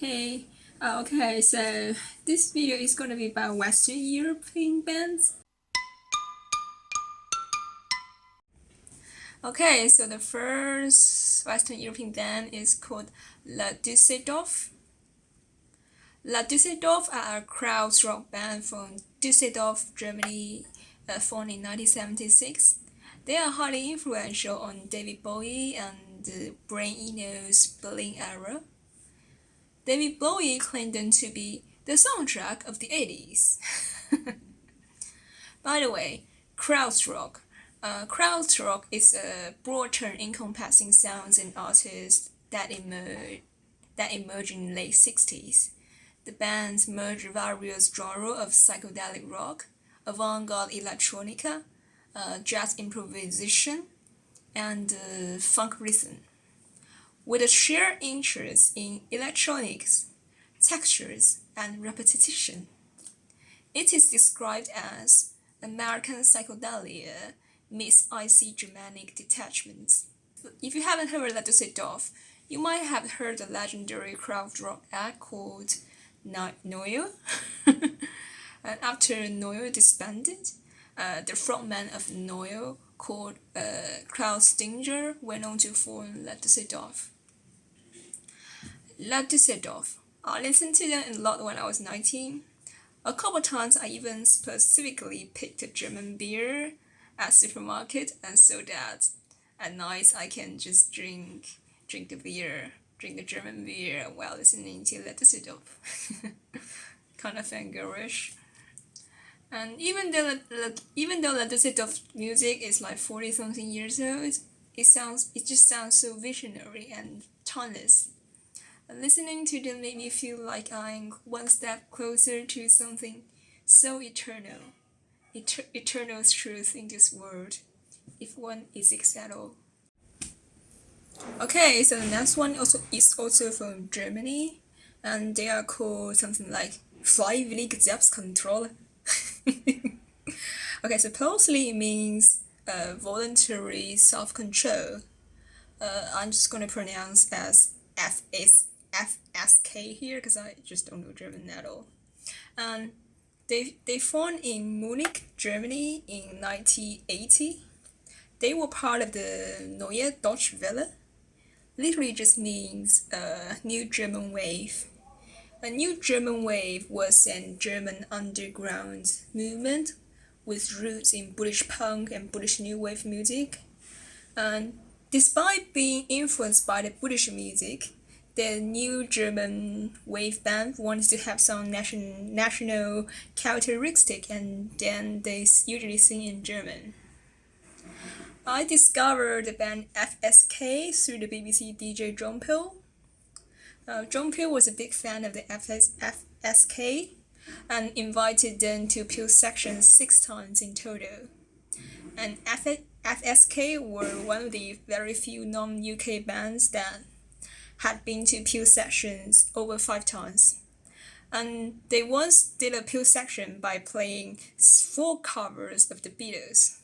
Hey, okay, so this video is going to be about Western European bands. Okay, so the first Western European band is called La Düsseldorf. La Düsseldorf are a krautrock band from Düsseldorf, Germany, formed in 1976. They are highly influential on David Bowie and the Brian Eno's Berlin era. David Bowie claimed them to be the soundtrack of the 80s. By the way, krautrock. Krautrock is a broad term encompassing sounds and artists that emerged in the late 60s. The bands merge various genres of psychedelic rock, avant-garde electronica, jazz improvisation, and funk rhythm, with a shared interest in electronics, textures, and repetition. It is described as American psychedelia meets icy Germanic detachments. If you haven't heard La Düsseldorf, you might have heard the legendary krautrock act called Neue. And after Neue disbanded, the frontman of Neue, called Klaus Stinger, went on to form La Düsseldorf. La Düsseldorf. I listened to them a lot when I was 19. A couple times I even specifically picked a German beer at supermarket and so that at night I can just drink the German beer while listening to La Düsseldorf. Kind of fangirlish. And even though La Düsseldorf music is like 40 something years old, it just sounds so visionary and timeless. Listening to them made me feel like I'm one step closer to something so eternal, eternal truth in this world, if one exists at all. Okay, so the next one is also from Germany, and they are called something like Freiwillige Selbstkontrolle. Okay, supposedly it means voluntary self-control. I'm just gonna pronounce as FSK here because I just don't know German at all. And they formed in Munich, Germany in 1980. They were part of the Neue Deutsche Welle. Literally just means New German Wave. A New German Wave was an German underground movement with roots in British punk and British new wave music. And despite being influenced by the British music, the new German wave band wanted to have some national characteristic, and then they usually sing in German. I discovered the band FSK through the BBC DJ John Peel. John Peel was a big fan of the FSK and invited them to Peel Section 6 times in total. And FSK were one of the very few non-UK bands that had been to Peel Sessions over 5 times. And they once did a Peel section by playing 4 covers of the Beatles.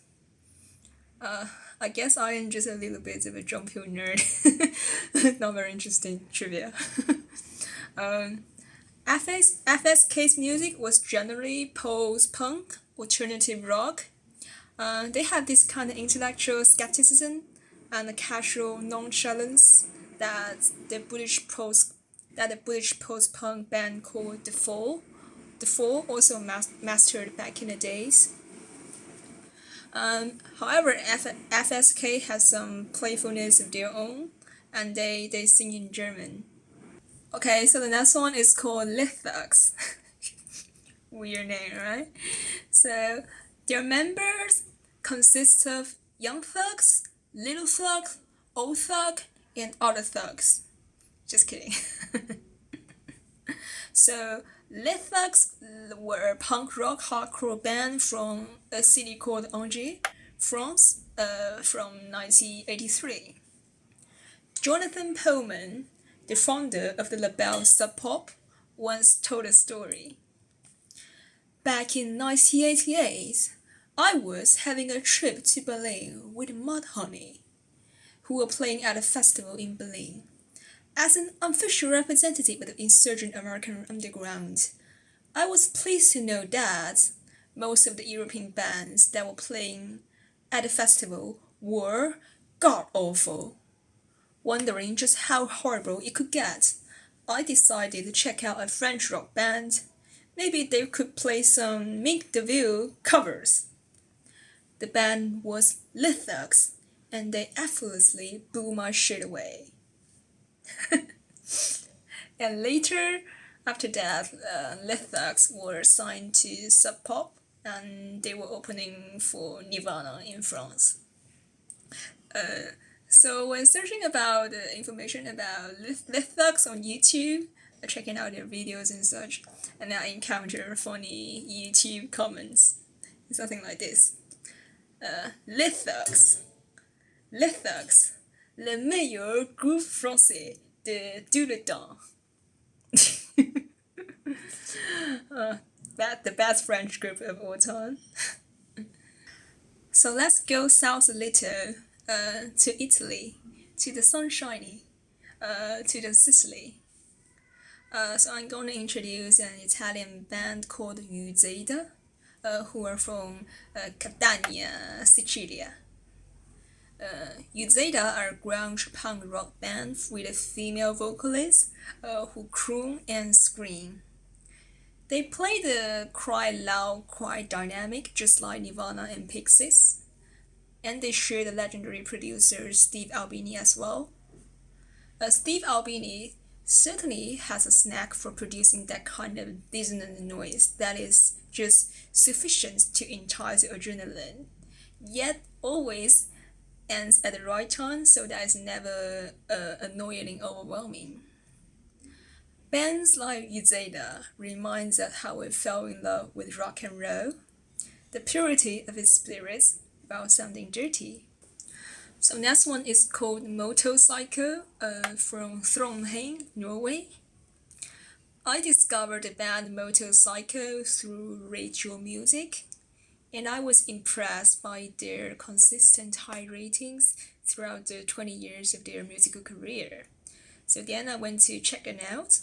I guess I am just a little bit of a John Peel nerd. Not very interesting trivia. FSK's music was generally post-punk, alternative rock. They had this kind of intellectual skepticism and a casual nonchalance that the British post-punk band called The Fall also mastered back in the days. However, FSK has some playfulness of their own, and they sing in German. Okay, so the next one is called Lithugs. Weird name, right? So their members consist of young thugs, little thugs, old thug, and other thugs. Just kidding. So Lithugs were a punk rock hardcore band from a city called Angers, France, from 1983. Jonathan Pullman, the founder of the label Sub Pop, once told a story. Back in 1988, I was having a trip to Berlin with Mudhoney, who were playing at a festival in Berlin. As an official representative of the insurgent American underground, I was pleased to know that most of the European bands that were playing at the festival were god-awful. Wondering just how horrible it could get, I decided to check out a French rock band. Maybe they could play some Mick DeVille covers. The band was Lithox, and they effortlessly blew my shit away. And later, after that, Lithox were signed to Sub Pop, and they were opening for Nirvana in France. So when searching about information about Lithox on YouTube, checking out their videos and such, and I encounter funny YouTube comments, something like this. Lithox, le meilleur groupe français de tout le temps. The best French group of all time. So let's go south a little, to Italy, to the sunshiny, to the Sicily. So I'm going to introduce an Italian band called Uzeda, who are from Catania, Sicilia. Uzeda are a grunge punk rock band with a female vocalist who croon and scream. They play the cry loud, cry dynamic, just like Nirvana and Pixies. And they share the legendary producer Steve Albini as well. Steve Albini certainly has a knack for producing that kind of dissonant noise that is just sufficient to entice adrenaline, yet always ends at the right time, so that it's never annoyingly overwhelming. Bands like Uzeda reminds us how we fell in love with rock and roll, the purity of its spirits while sounding dirty. So next one is called Motorcycle from Trondheim, Norway. I discovered the band Motorcycle through Radio Music, and I was impressed by their consistent high ratings throughout the 20 years of their musical career. So then I went to check it out.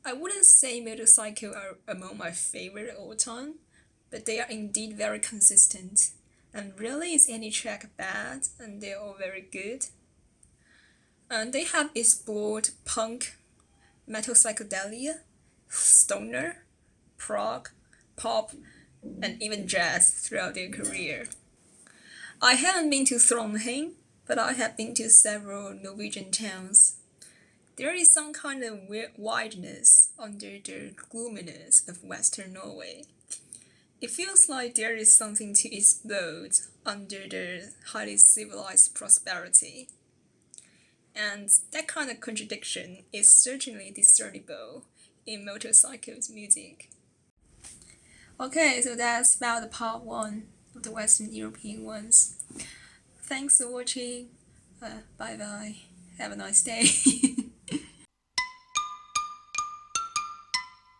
I wouldn't say Motorcycle are among my favorite of all time, but they are indeed very consistent. And rarely is any track bad, and they're all very good. And they have explored punk, metal psychedelia, stoner, prog, pop, and even jazz throughout their career. I haven't been to Trondheim, but I have been to several Norwegian towns. There is some kind of wideness under the gloominess of Western Norway. It feels like there is something to explode under the highly civilized prosperity. And that kind of contradiction is certainly discernible in Motorcycle's music. Okay, so that's about the part 1 of the Western European ones. Thanks for watching. Bye bye. Have a nice day.